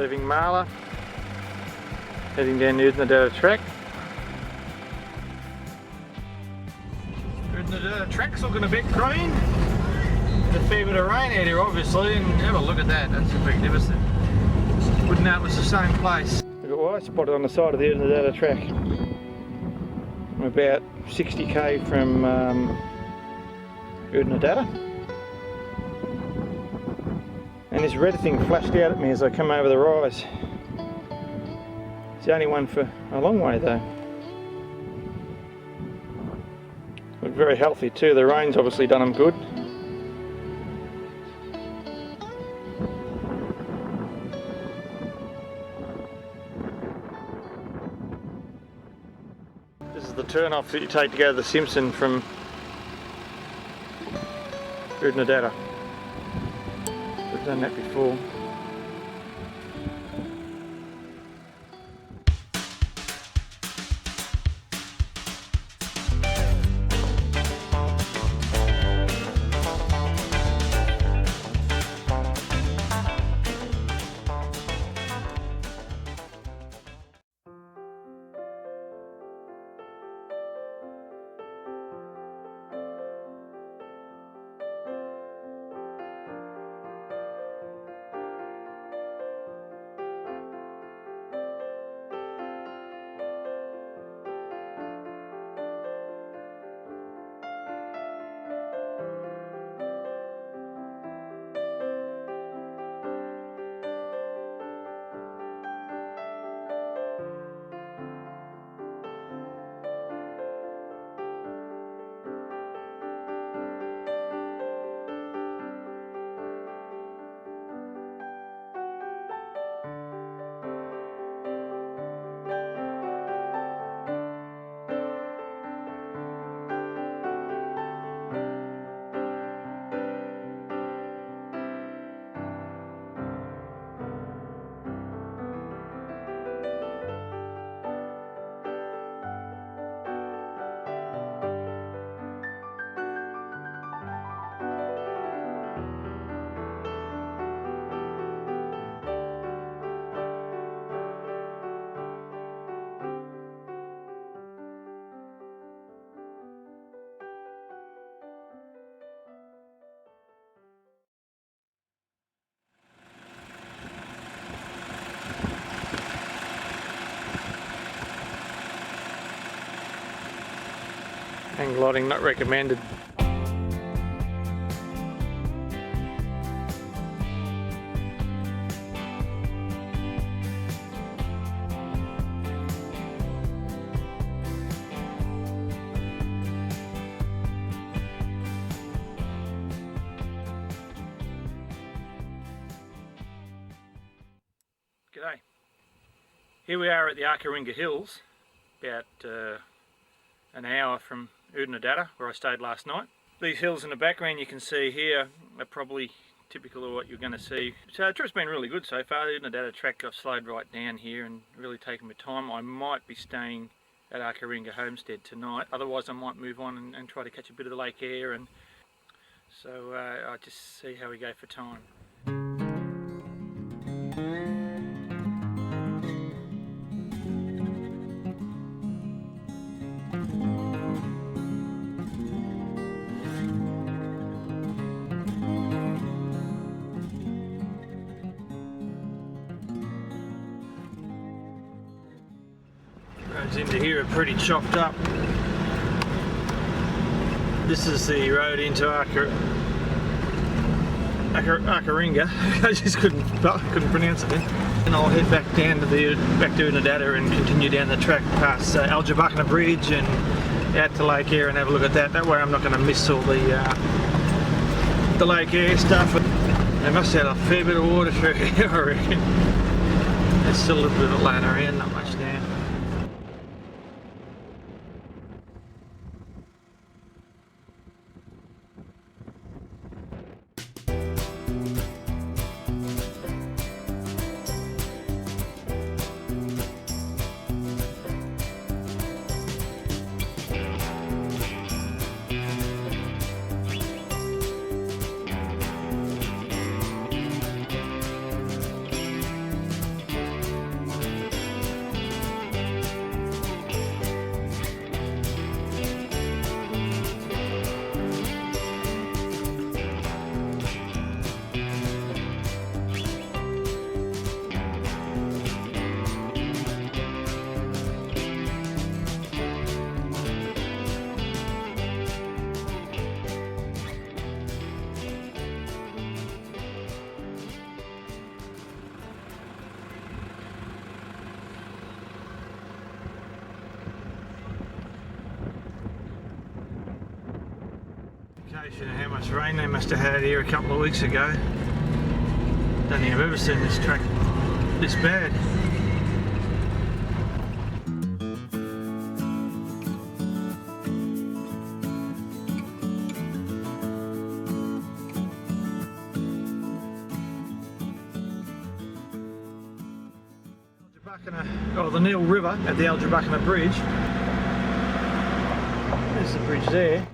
leaving Marla, heading down the Oodnadatta Track. Oodnadatta Track's looking a bit green. There's a fair bit of rain out here obviously, and have a look at that, that's magnificent. Wouldn't know it was the same place. Look at what I spotted on the side of the Oodnadatta Track. I'm about 60k from Oodnadatta. And this red thing flashed out at me as I come over the rise. It's the only one for a long way though. Look very healthy too, the rain's obviously done them good. This is the turn off that you take to go to the Simpson from Oodnadatta. We've done that before. Hang gliding not recommended. G'day. Here we are at the Arckaringa Hills, about an hour from Oodnadatta, where I stayed last night. These hills in the background you can see here are probably typical of what you're going to see. So the trip's been really good so far. The Oodnadatta Track, I've slowed right down here and really taken my time. I might be staying at Arckaringa Homestead tonight, otherwise I might move on and try to catch a bit of the Lake Eyre, and so I'll just see how we go for time. Roads into here are pretty chopped up. This is the road into Arckaringa. I just couldn't pronounce it then. And I'll head back down to Oodnadatta and continue down the track past Algebakna Bridge and out to Lake Eyre and have a look at that. That way I'm not going to miss all the Lake Eyre stuff. They must have a fair bit of water through here, I reckon. There's still a little bit of land around, not much now. Indication of how much rain they must have had here a couple of weeks ago. Don't think I've ever seen this track this bad. Oh, the Neil River at the Arckaringa Bridge. There's the bridge there.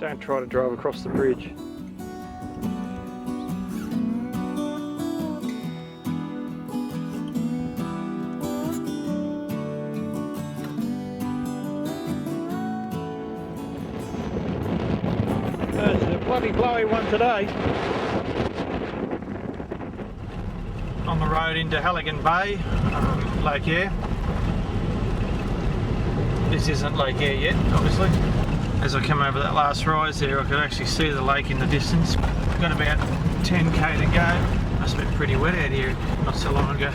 Don't try to drive across the bridge. There's a bloody blowy one today. On the road into Halligan Bay, Lake Eyre. This isn't Lake Eyre yet, obviously. As I come over that last rise there, I could actually see the lake in the distance. Got about 10k to go. Must have been pretty wet out here not so long ago.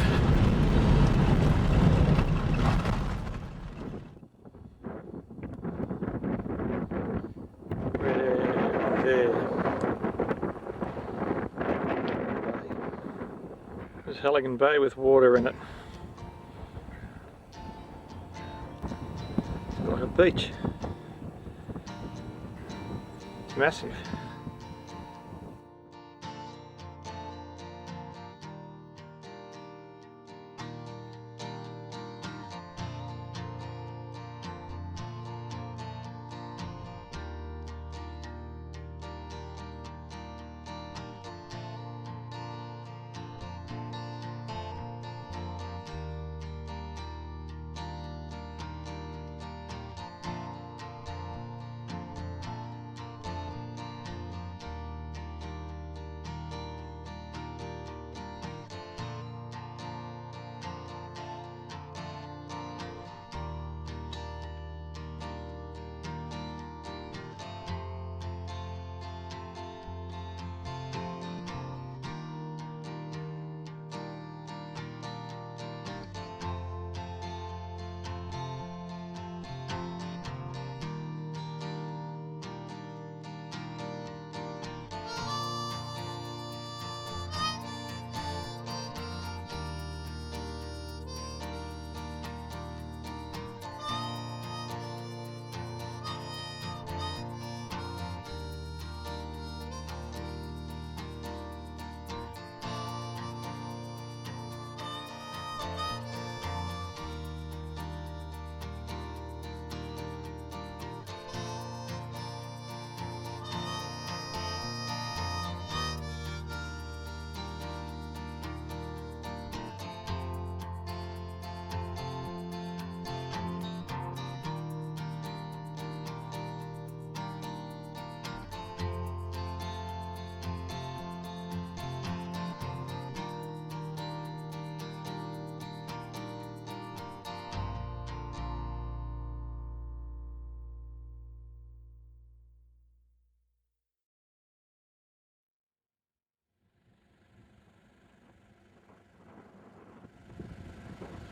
There. There's Halligan Bay with water in it. It's like a beach. It's massive.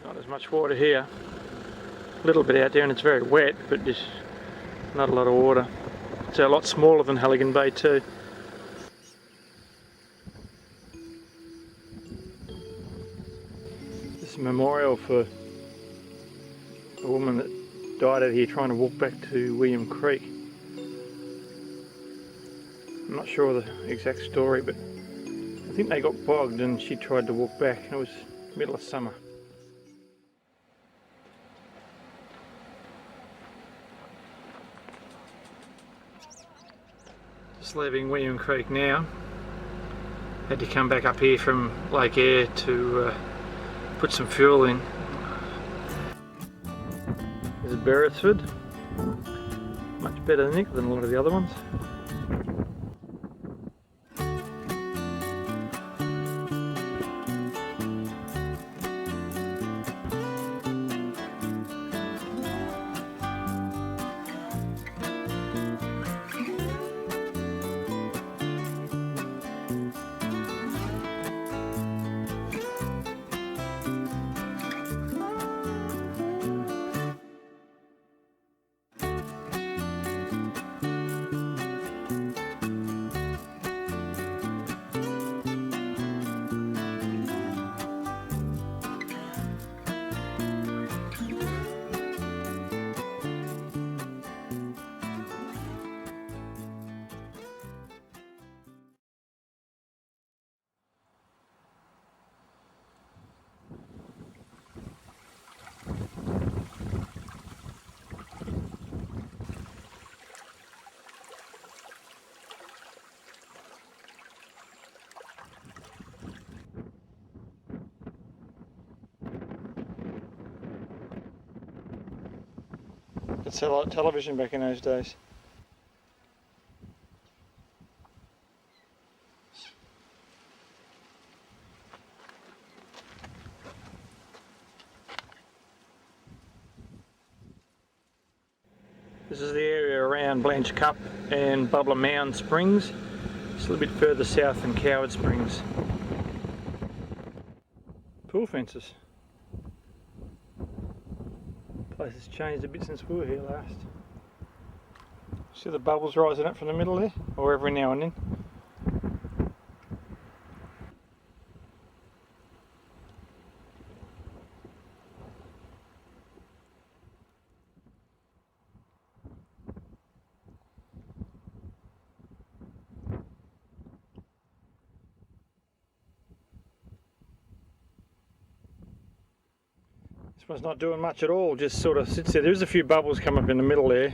Not as much water here. A little bit out there and it's very wet, but just not a lot of water. It's a lot smaller than Halligan Bay too. This is a memorial for a woman that died out here trying to walk back to William Creek. I'm not sure of the exact story, but I think they got bogged and she tried to walk back. It was middle of summer. Just leaving William Creek now. Had to come back up here from Lake Eyre to put some fuel in. There's Beresford. Much better nick than a lot of the other ones. It's satellite television back in those days. This is the area around Blanche Cup and Bubbler Mound Springs. It's a little bit further south than Coward Springs. Pool fences. Place has changed a bit since we were here last. See the bubbles rising up from the middle there? Or every now and then. This one's not doing much at all, just sort of sits there. There's a few bubbles come up in the middle there.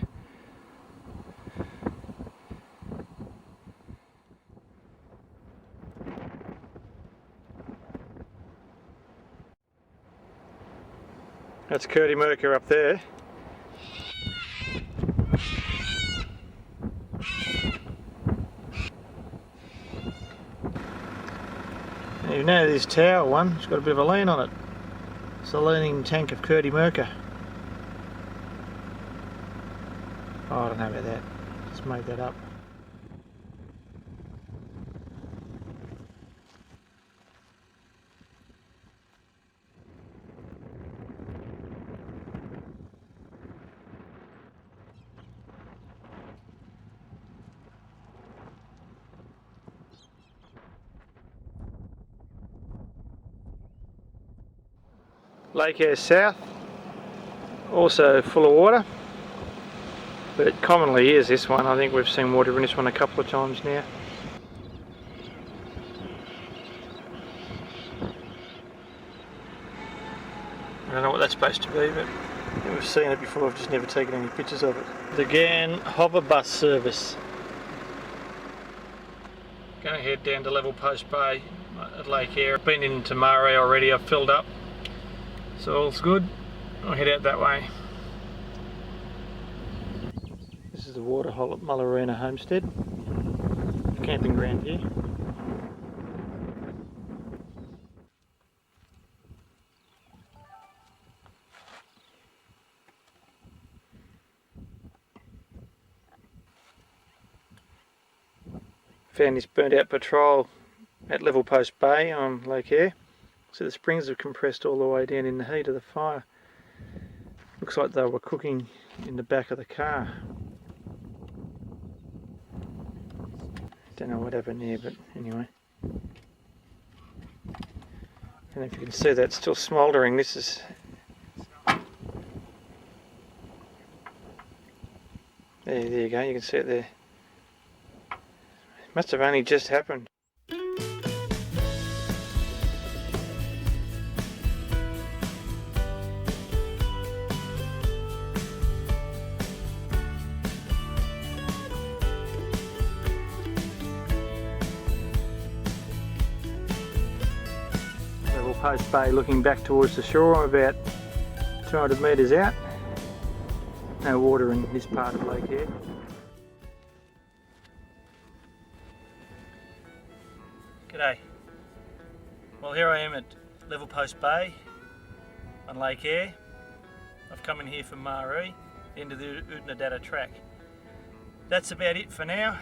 That's Curdy Merker up there. And you know this tower one, it's got a bit of a lean on it. It's the leaning tank of Curdy Merker. Oh, I don't know about that, just made that up. Lake Eyre South, also full of water, but it commonly is this one. I think we've seen water in this one a couple of times now. I don't know what that's supposed to be, but we've seen it before, I've just never taken any pictures of it. The Gann Hover Bus Service. Going to head down to Level Post Bay at Lake Eyre. I've been into Murray already, I've filled up. So all's good, I'll head out that way. This is the waterhole at Mullarena Homestead, camping ground here. Found this burnt out patrol at Level Post Bay on Lake Eyre. So the springs have compressed all the way down in the heat of the fire. Looks like they were cooking in the back of the car. Don't know what happened there, but anyway. And if you can see that still smouldering, this is... There you go, you can see it there. It must have only just happened. Post Bay looking back towards the shore. I'm about 200 metres out. No water in this part of Lake Eyre. G'day. Well, here I am at Level Post Bay on Lake Eyre. I've come in here from Maree, the end of the Oodnadatta Track. That's about it for now.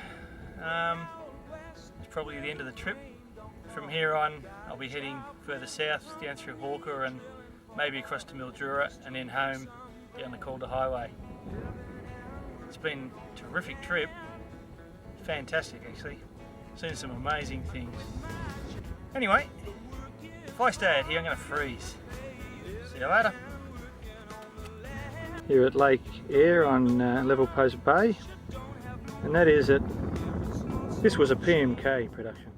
It's probably the end of the trip. From here on, I'll be heading further south, down through Hawker and maybe across to Mildura and then home down the Calder Highway. It's been a terrific trip, fantastic actually, seen some amazing things. Anyway, if I stay out here I'm going to freeze. See you later. Here at Lake Eyre on Level Post Bay, and that is it. This was a PMK production.